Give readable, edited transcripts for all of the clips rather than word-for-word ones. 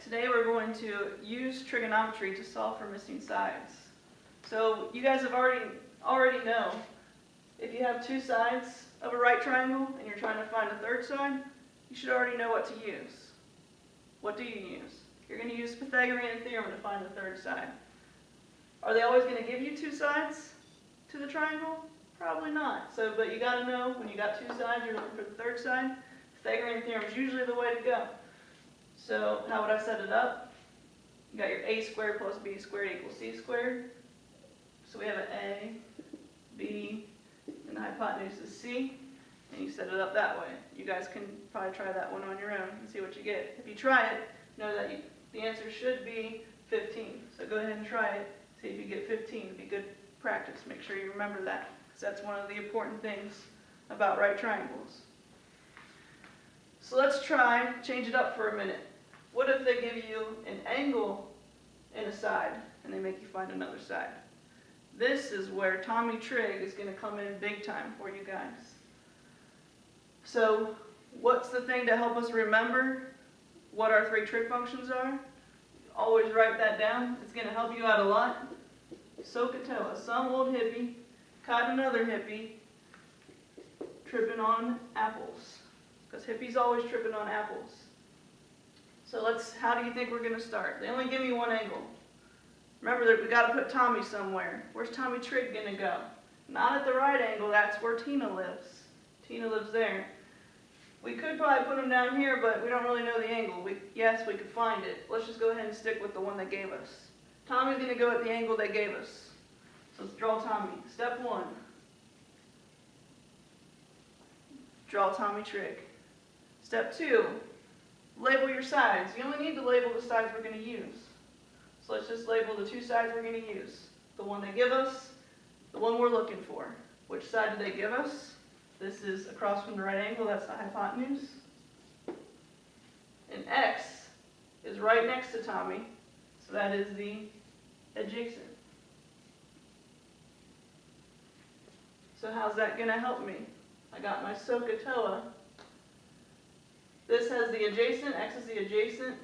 Today we're going to use trigonometry to solve for missing sides. So you guys have already know if you have two sides of a right triangle and you're trying to find a third side, you should already know what to use. What do you use? You're going to use Pythagorean theorem to find the third side. Are they always going to give you two sides to the triangle? Probably not. But you got to know when you got two sides, you're looking for the third side. Pythagorean theorem is usually the way to go. So how would I set it up? You got your a squared plus b squared equals c squared. So we have an a, b, and the hypotenuse is c, and you set it up that way. You guys can probably try that one on your own and see what you get. If you try it, know that the answer should be 15. So go ahead and try it. See if you get 15. It'd be good practice. Make sure you remember that, because that's one of the important things about right triangles. So let's change it up for a minute. What if they give you an angle and a side, and they make you find another side? This is where Tommy Trig is going to come in big time for you guys. So what's the thing to help us remember what our three trig functions are? Always write that down. It's going to help you out a lot. SOHCAHTOA, some old hippie caught another hippie tripping on apples. Because hippies always tripping on apples. So how do you think we're going to start? They only give me one angle. Remember that we got to put Tommy somewhere. Where's Tommy Trig going to go? Not at the right angle, that's where Tina lives. Tina lives there. We could probably put him down here, but we don't really know the angle. Yes, we could find it. Let's just go ahead and stick with the one they gave us. Tommy's going to go at the angle they gave us. So let's draw Tommy. Step 1. Draw Tommy Trig. Step 2. Label your sides. You only need to label the sides we're going to use. So let's just label the two sides we're going to use. The one they give us, the one we're looking for. Which side did they give us? This is across from the right angle, that's the hypotenuse. And x is right next to Tommy, so that is the adjacent. So how's that going to help me? I got my SOHCAHTOA. This has the adjacent, x is the adjacent,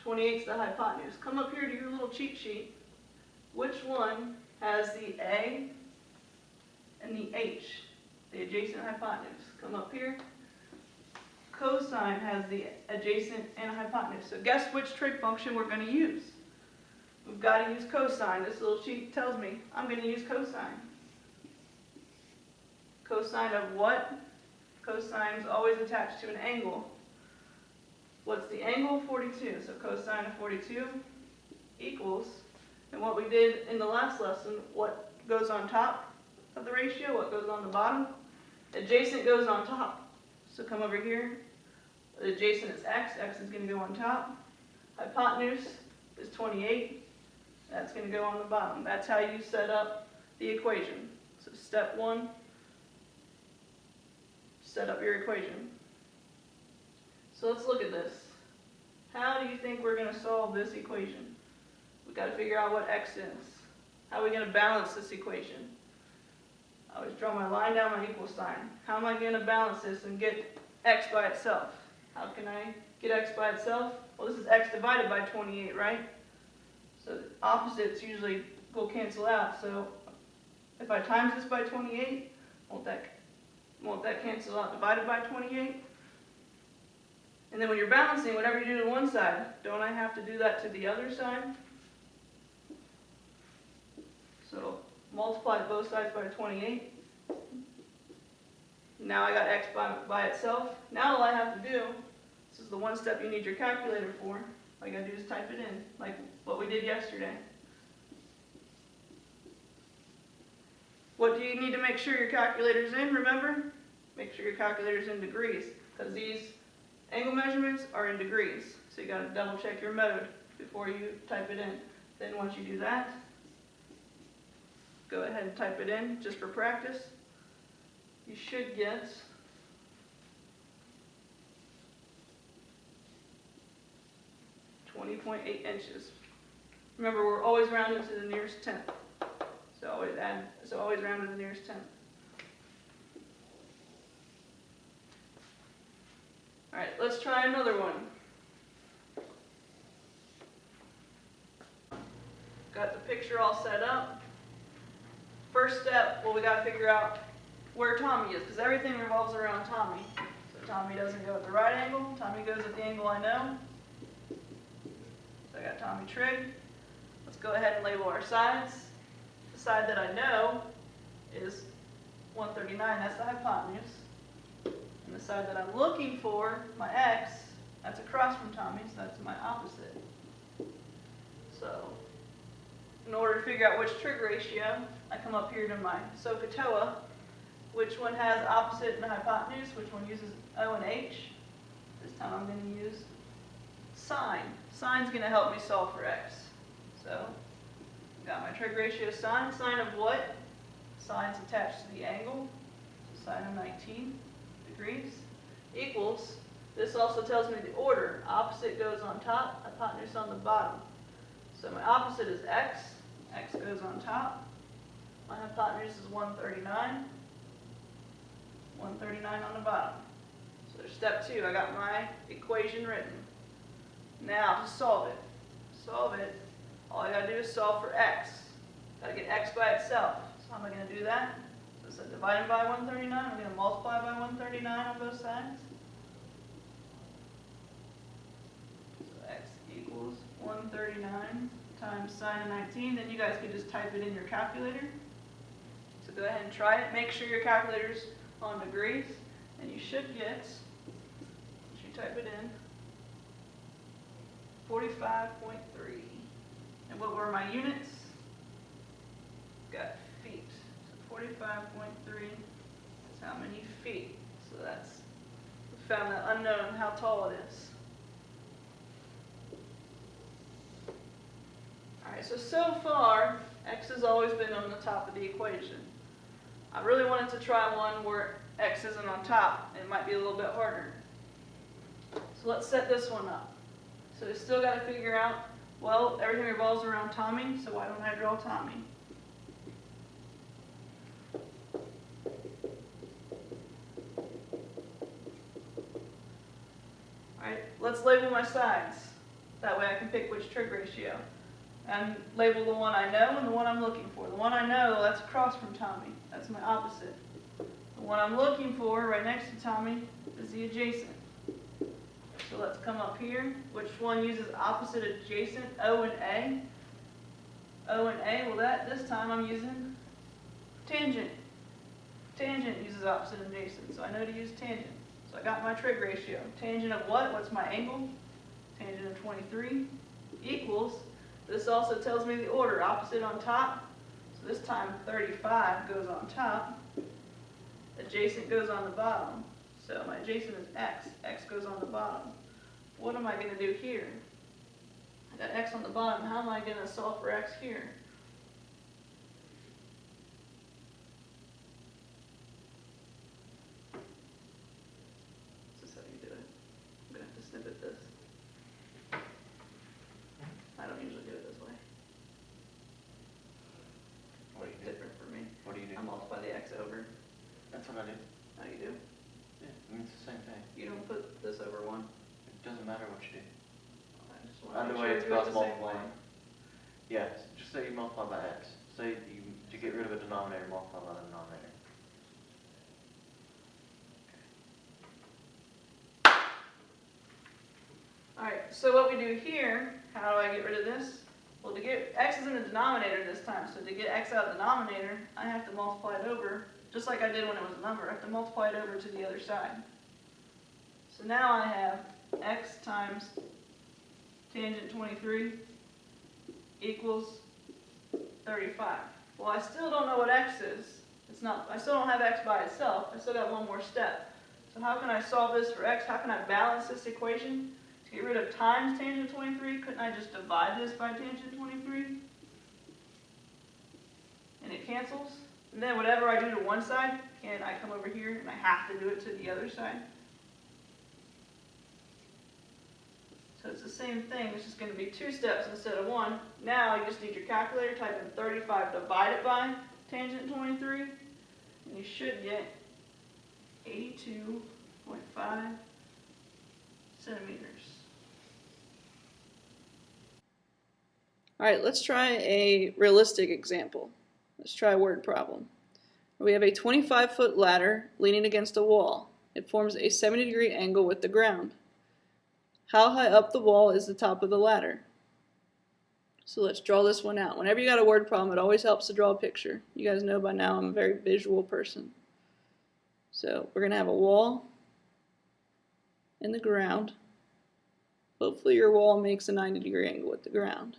28 is the hypotenuse. Come up here to your little cheat sheet. Which one has the a and the h, the adjacent hypotenuse? Come up here. Cosine has the adjacent and hypotenuse. So guess which trig function we're going to use? We've got to use cosine. This little sheet tells me I'm going to use cosine. Cosine of what? Cosine is always attached to an angle. What's the angle? 42. So cosine of 42 equals, and what we did in the last lesson, what goes on top of the ratio, what goes on the bottom? Adjacent goes on top. So come over here. The adjacent is x. X is going to go on top. Hypotenuse is 28. That's going to go on the bottom. That's how you set up the equation. So step 1, set up your equation. So let's look at this. How do you think we're going to solve this equation? We've got to figure out what x is. How are we going to balance this equation? I always draw my line down my equal sign. How am I going to balance this and get x by itself? How can I get x by itself? Well, this is x divided by 28, right? So the opposites usually will cancel out. So if I times this by 28, won't that cancel out divided by 28? And then when you're balancing, whatever you do to one side, don't I have to do that to the other side? So multiply both sides by 28. Now I got x by itself. Now all I have to do, this is the one step you need your calculator for, all you got to do is type it in, like what we did yesterday. What do you need to make sure your calculator's in, remember? Make sure your calculator's in degrees, because these angle measurements are in degrees. So you got to double check your mode before you type it in. Then once you do that, go ahead and type it in just for practice. You should get 20.8 inches. Remember, we're always rounding to the nearest tenth. So always round to the nearest tenth. All right, let's try another one. picture all set up, first step, well, we got to figure out where Tommy is, because everything revolves around Tommy. So Tommy doesn't go at the right angle, Tommy goes at the angle I know. So I got Tommy trig. Let's go ahead and label our sides. The side that I know is 139, that's the hypotenuse. And the side that I'm looking for, my x, that's across from Tommy, so that's my opposite. So, in order to figure out which trig ratio, I come up here to my SOHCAHTOA, which one has opposite and hypotenuse, which one uses O and H. This time I'm going to use sine. Sine's going to help me solve for x. So, got my trig ratio sine. Sine of what? Sine's attached to the angle, so sine of 19 degrees, equals, this also tells me the order. Opposite goes on top, hypotenuse on the bottom. So my opposite is x, x goes on top. My hypotenuse is 139, 139 on the bottom. So there's step 2, I got my equation written. Now to solve it. All I gotta do is solve for x. Gotta get x by itself. So how am I gonna do that? So instead of dividing by 139, I'm gonna multiply by 139 on both sides. So x equals 139 times sine of 19. Then you guys could just type it in your calculator. So go ahead and try it. Make sure your calculator's on degrees, and you should get, once you type it in, 45.3. And what were my units? Got feet. So 45.3 is how many feet. So that's, we found that unknown, how tall it is. Alright, so far, x has always been on the top of the equation. I really wanted to try one where x isn't on top, and it might be a little bit harder. So let's set this one up. So we still got to figure out, well, everything revolves around Tommy, so why don't I draw Tommy? Alright, let's label my sides. That way I can pick which trig ratio. And label the one I know and the one I'm looking for. The one I know, that's across from Tommy. That's my opposite. The one I'm looking for, right next to Tommy, is the adjacent. So let's come up here. Which one uses opposite adjacent? O and A. O and A, well this time I'm using tangent. Tangent uses opposite adjacent, so I know to use tangent. So I got my trig ratio. Tangent of what? What's my angle? Tangent of 23 equals, this also tells me the order, opposite on top. So this time 35 goes on top. Adjacent goes on the bottom. So my adjacent is x. X goes on the bottom. What am I going to do here? I got x on the bottom. How am I going to solve for x here? This is how you do it. I'm going to have to snippet this. I don't usually do it this way. What do you do? Different for me. What do you do? I multiply the x over. That's what I do. How you do? Yeah, I mean, it's the same thing. You don't put this over 1. It doesn't matter what you do. I just want to Either make way, sure it's I do it cross the same way. multiplying. Yeah, just say you multiply by x. Say you, to get rid of a denominator, multiply by the denominator. Alright, so what we do here, how do I get rid of this? Well, to get x is in the denominator this time, so to get x out of the denominator, I have to multiply it over, just like I did when it was a number. I have to multiply it over to the other side. So now I have x times tangent 23 equals 35. Well, I still don't know what x is. I still don't have x by itself. I still got one more step. So how can I solve this for x? How can I balance this equation? To get rid of times tangent 23, couldn't I just divide this by tangent 23? And it cancels. And then whatever I do to one side, can I come over here and I have to do it to the other side? So it's the same thing, it's just going to be 2 steps instead of 1. Now you just need your calculator, type in 35 divided by tangent 23, and you should get 82.5 centimeters. All right, let's try a realistic example. Let's try a word problem. We have a 25-foot ladder leaning against a wall. It forms a 70-degree angle with the ground. How high up the wall is the top of the ladder? So let's draw this one out. Whenever you got a word problem, it always helps to draw a picture. You guys know by now I'm a very visual person. So we're going to have a wall and the ground. Hopefully your wall makes a 90-degree angle with the ground.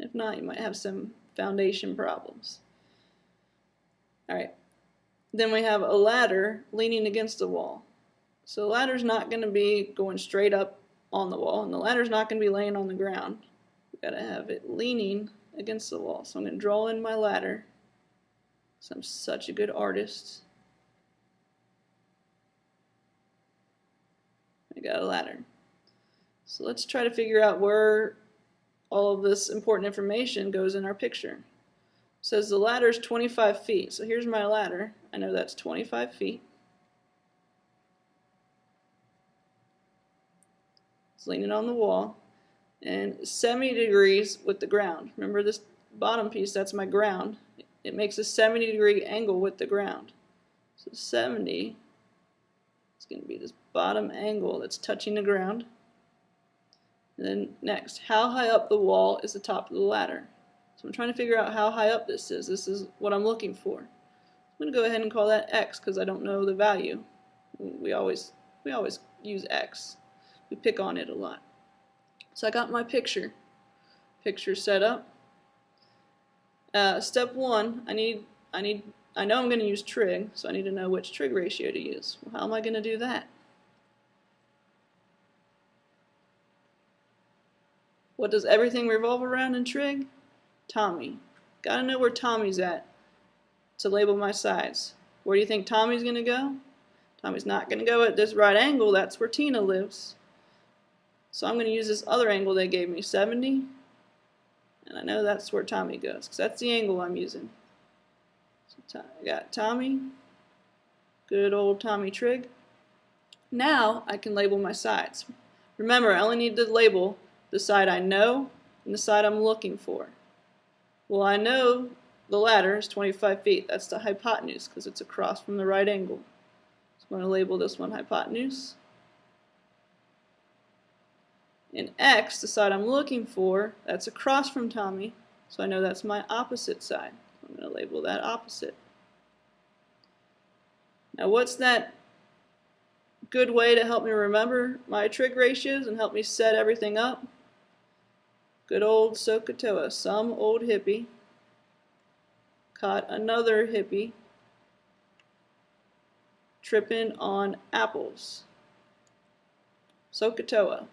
If not, you might have some foundation problems. All right. Then we have a ladder leaning against the wall. So the ladder's not going to be going straight up on the wall, and the ladder's not going to be laying on the ground. We've got to have it leaning against the wall. So I'm going to draw in my ladder. So I'm such a good artist. I got a ladder. So let's try to figure out where all of this important information goes in our picture. It says the ladder is 25 feet. So here's my ladder. I know that's 25 feet. It's leaning on the wall. And 70 degrees with the ground. Remember this bottom piece, that's my ground. It makes a 70-degree angle with the ground. So 70 is going to be this bottom angle that's touching the ground. And then next, how high up the wall is the top of the ladder? So I'm trying to figure out how high up this is. This is what I'm looking for. I'm going to go ahead and call that x because I don't know the value. We always use x. We pick on it a lot. So I got my picture set up. Step one, I know I'm going to use trig, so I need to know which trig ratio to use. Well, how am I going to do that? What does everything revolve around in trig? Tommy. Gotta know where Tommy's at to label my sides. Where do you think Tommy's going to go? Tommy's not going to go at this right angle. That's where Tina lives. So I'm going to use this other angle they gave me, 70. And I know that's where Tommy goes, because that's the angle I'm using. So I got Tommy. Good old Tommy trig. Now I can label my sides. Remember, I only need to label the side I know and the side I'm looking for. Well, I know the ladder is 25 feet. That's the hypotenuse because it's across from the right angle. So I'm going to label this one hypotenuse. And x, the side I'm looking for, that's across from Tommy, so I know that's my opposite side. I'm going to label that opposite. Now what's that good way to help me remember my trig ratios and help me set everything up? Good old SOHCAHTOA. Some old hippie caught another hippie tripping on apples. SOHCAHTOA.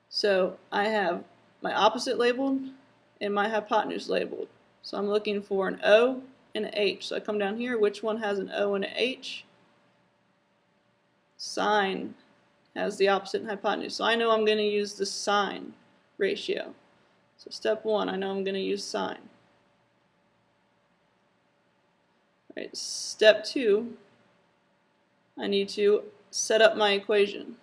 So I have my opposite labeled and my hypotenuse labeled. So I'm looking for an O and an H. So I come down here, which one has an O and an H? Sine has the opposite and hypotenuse. So I know I'm going to use the sine ratio. So step one, I know I'm going to use sine. All right, step two, I need to set up my equation.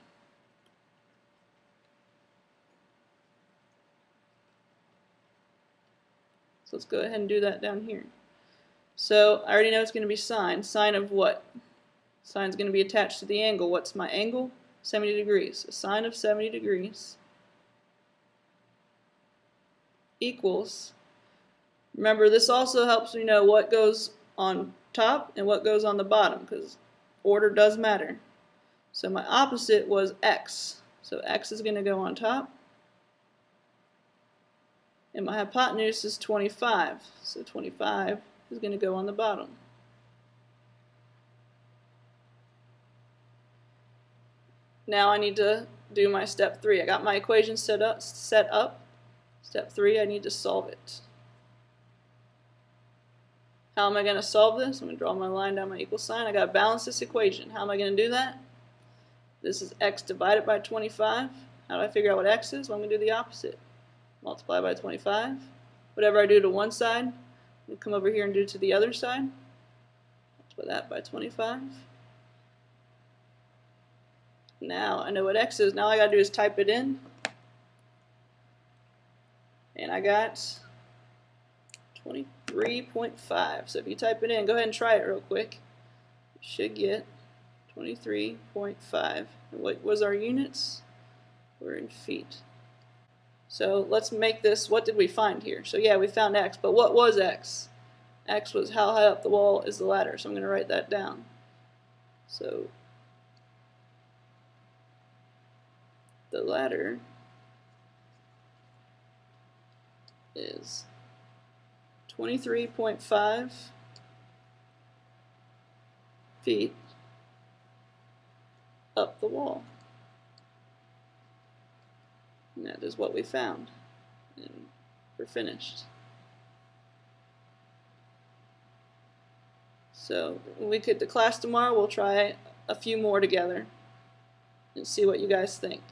So let's go ahead and do that down here. So I already know it's going to be sine. Sine of what? Sine is going to be attached to the angle. What's my angle? 70 degrees. So sine of 70 degrees equals, remember this also helps me know what goes on top and what goes on the bottom because order does matter. So my opposite was x. So x is going to go on top. And my hypotenuse is 25, so 25 is going to go on the bottom. Now I need to do my step 3. I got my equation set up. Step 3, I need to solve it. How am I going to solve this? I'm going to draw my line down my equal sign. I got to balance this equation. How am I going to do that? This is x divided by 25. How do I figure out what x is? Well, I'm going to do the opposite. Multiply by 25. Whatever I do to one side, I'll come over here and do to the other side. Multiply that by 25. Now I know what x is. Now all I got to do is type it in. And I got 23.5. So if you type it in, go ahead and try it real quick. You should get 23.5. And what was our units? We're in feet. So let's make this, what did we find here? So yeah, we found x, but what was x? X was how high up the wall is the ladder, so I'm going to write that down. So the ladder is 23.5 feet up the wall. And that is what we found. And we're finished. So when we get to class tomorrow, we'll try a few more together and see what you guys think.